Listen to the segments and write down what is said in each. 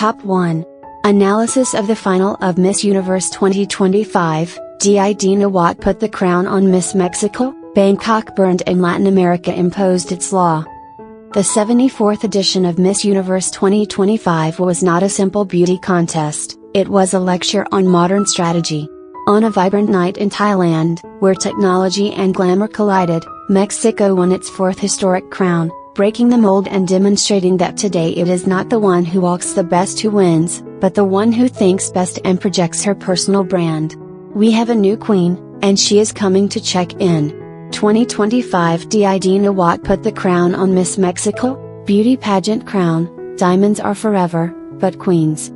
Top 1. Analysis of the final of Miss Universe 2025, Did Nawat put the crown on Miss Mexico? Bangkok burned and Latin America imposed its law. The 74th edition of Miss Universe 2025 was not a simple beauty contest, it was a lecture on modern strategy. On a vibrant night in Thailand, where technology and glamour collided, Mexico won its fourth historic crown, breaking the mold and demonstrating that today it is not the one who walks the best who wins, but the one who thinks best and projects her personal brand. We have a new queen, and she is coming to check in. 2025 Did Nawat put the crown on Miss Mexico? Beauty pageant crown, diamonds are forever, but queens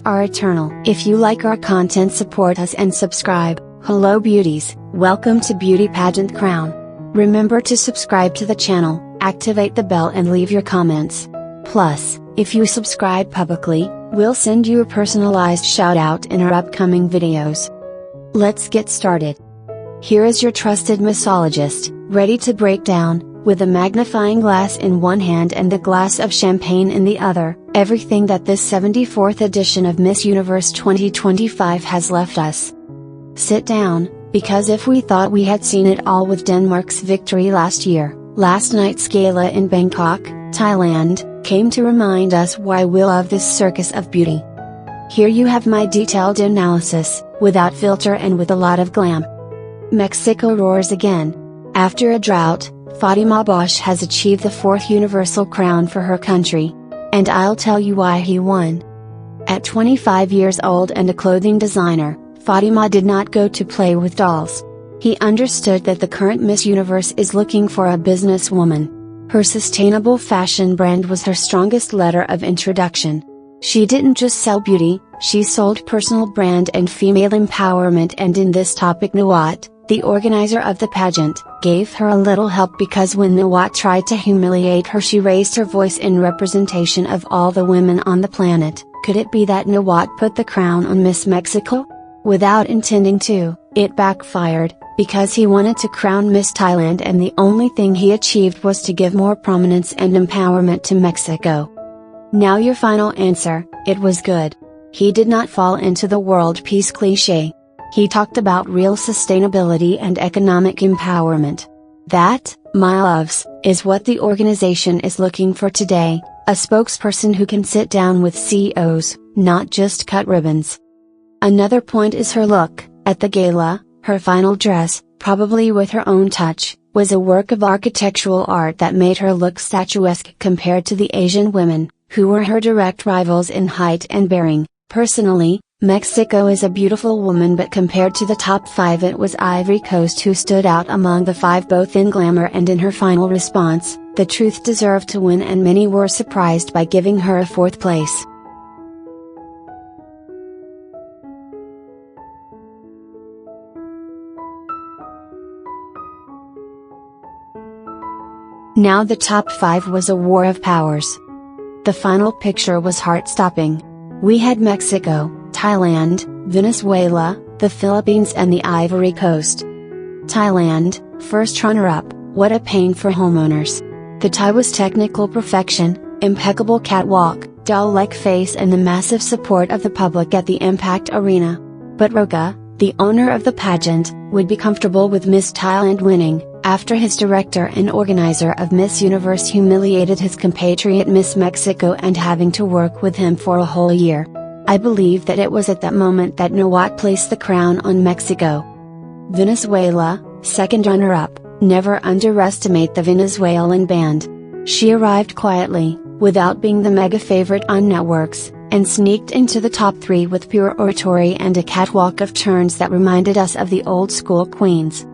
are eternal. If you like our content, support us and subscribe. Hello beauties, welcome to Beauty Pageant Crown. Remember to subscribe to the channel, activate the bell and leave your comments. Plus, if you subscribe publicly, we'll send you a personalized shout out in our upcoming videos. Let's get started. Here is your trusted mixologist, ready to break down, with a magnifying glass in one hand and a glass of champagne in the other, everything that this 74th edition of Miss Universe 2025 has left us. Sit down, because if we thought we had seen it all with Denmark's victory last year, last night's gala in Bangkok, Thailand, came to remind us why we love this circus of beauty. Here you have my detailed analysis, without filter and with a lot of glam. Mexico roars again. After a drought, Fatima Bosch has achieved the fourth universal crown for her country. And I'll tell you why he won. At 25 years old and a clothing designer, Fatima did not go to play with dolls. He understood that the current Miss Universe is looking for a businesswoman. Her sustainable fashion brand was her strongest letter of introduction. She didn't just sell beauty, she sold personal brand and female empowerment, and in this topic Nawat, the organizer of the pageant, gave her a little help because when Nawat tried to humiliate her she raised her voice in representation of all the women on the planet. Could it be that Nawat put the crown on Miss Mexico? Without intending to, it backfired, because he wanted to crown Miss Thailand and the only thing he achieved was to give more prominence and empowerment to Mexico. Now your final answer, it was good. He did not fall into the world peace cliché. He talked about real sustainability and economic empowerment. That, my loves, is what the organization is looking for today, a spokesperson who can sit down with CEOs, not just cut ribbons. Another point is her look. At the gala, her final dress, probably with her own touch, was a work of architectural art that made her look statuesque compared to the Asian women, who were her direct rivals in height and bearing. Personally, Mexico is a beautiful woman, but compared to the top 5 it was Ivory Coast who stood out among the 5 both in glamour and in her final response. The truth deserved to win and many were surprised by giving her a 4th place. Now the top 5 was a war of powers. The final picture was heart-stopping. We had Mexico, Thailand, Venezuela, the Philippines and the Ivory Coast. Thailand, first runner-up, what a pain for homeowners. The Thai was technical perfection, impeccable catwalk, doll-like face and the massive support of the public at the Impact Arena. But Roga, the owner of the pageant, would be comfortable with Miss Thailand winning, after his director and organizer of Miss Universe humiliated his compatriot Miss Mexico and having to work with him for a whole year. I believe that it was at that moment that Nawat placed the crown on Mexico. Venezuela, second runner-up, never underestimate the Venezuelan band. She arrived quietly, without being the mega favorite on networks, and sneaked into the top 3 with pure oratory and a catwalk of turns that reminded us of the old school queens.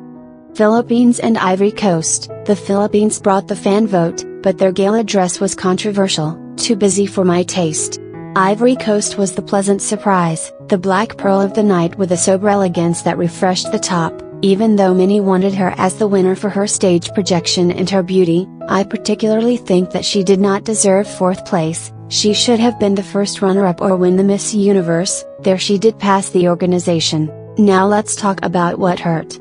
Philippines and Ivory Coast. The Philippines brought the fan vote, but their gala dress was controversial, too busy for my taste. Ivory Coast was the pleasant surprise, the black pearl of the night with a sober elegance that refreshed the top, even though many wanted her as the winner for her stage projection and her beauty. I particularly think that she did not deserve 4th place, she should have been the first runner-up or win the Miss Universe. There she did pass the organization. Now let's talk about what hurt.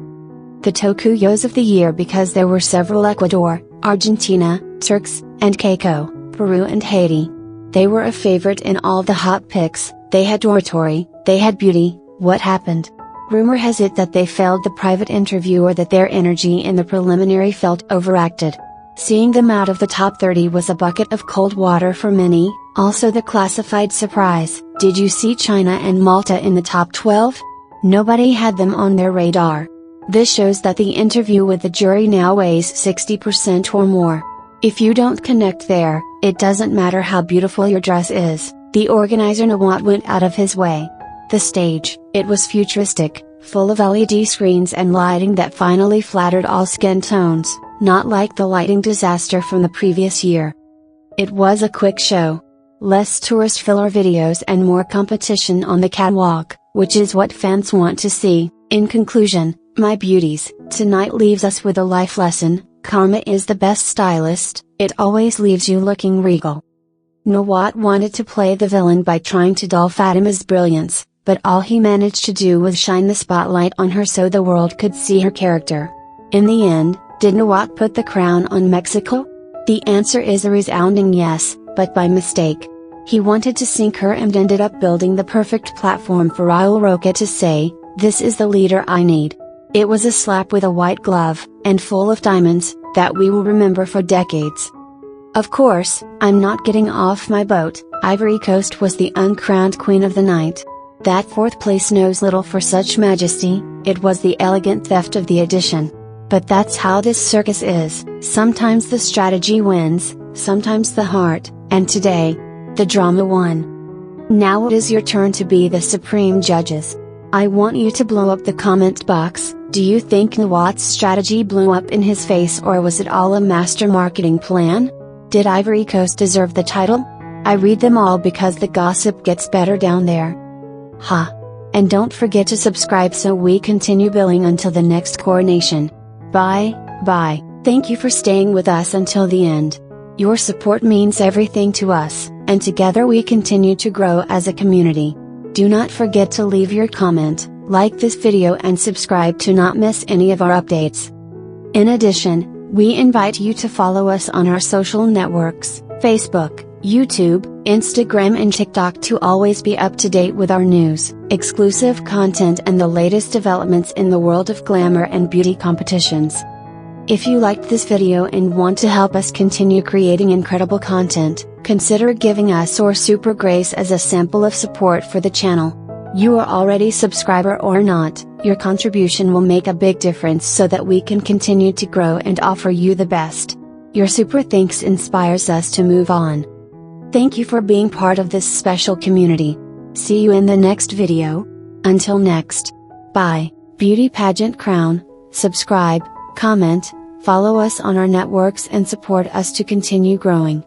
The Tokuyos of the year, because there were several: Ecuador, Argentina, Turks, and Caicos, Peru and Haiti. They were a favorite in all the hot pics, they had oratory, they had beauty. What happened? Rumor has it that they failed the private interview or that their energy in the preliminary felt overacted. Seeing them out of the top 30 was a bucket of cold water for many. Also the classified surprise, did you see China and Malta in the top 12? Nobody had them on their radar. This shows that the interview with the jury now weighs 60% or more. If you don't connect there, it doesn't matter how beautiful your dress is. The organizer Nawat went out of his way. The stage, it was futuristic, full of LED screens and lighting that finally flattered all skin tones, not like the lighting disaster from the previous year. It was a quick show. Less tourist filler videos and more competition on the catwalk, which is what fans want to see. In conclusion, my beauties, tonight leaves us with a life lesson: karma is the best stylist, it always leaves you looking regal. Nawat wanted to play the villain by trying to dull Fatima's brilliance, but all he managed to do was shine the spotlight on her so the world could see her character. In the end, did Nawat put the crown on Mexico? The answer is a resounding yes, but by mistake. He wanted to sink her and ended up building the perfect platform for Raul Roca to say, "This is the leader I need." It was a slap with a white glove, and full of diamonds, that we will remember for decades. Of course, I'm not getting off my boat. Ivory Coast was the uncrowned queen of the night. That fourth place knows little for such majesty, it was the elegant theft of the edition. But that's how this circus is, sometimes the strategy wins, sometimes the heart, and today, the drama won. Now it is your turn to be the supreme judges. I want you to blow up the comment box. Do you think Nawat's strategy blew up in his face, or was it all a master marketing plan? Did Ivory Coast deserve the title? I read them all because the gossip gets better down there. Ha! And don't forget to subscribe so we continue billing until the next coronation. Bye. Thank you for staying with us until the end. Your support means everything to us, and together we continue to grow as a community. Do not forget to leave your comment, like this video and subscribe to not miss any of our updates. In addition, we invite you to follow us on our social networks, Facebook, YouTube, Instagram and TikTok to always be up to date with our news, exclusive content and the latest developments in the world of glamour and beauty competitions. If you liked this video and want to help us continue creating incredible content, consider giving us or Super Grace as a sample of support for the channel. You are already a subscriber or not, your contribution will make a big difference so that we can continue to grow and offer you the best. Your super thanks inspires us to move on. Thank you for being part of this special community. See you in the next video. Until next. Bye. Beauty Pageant Crown, subscribe, comment, follow us on our networks and support us to continue growing.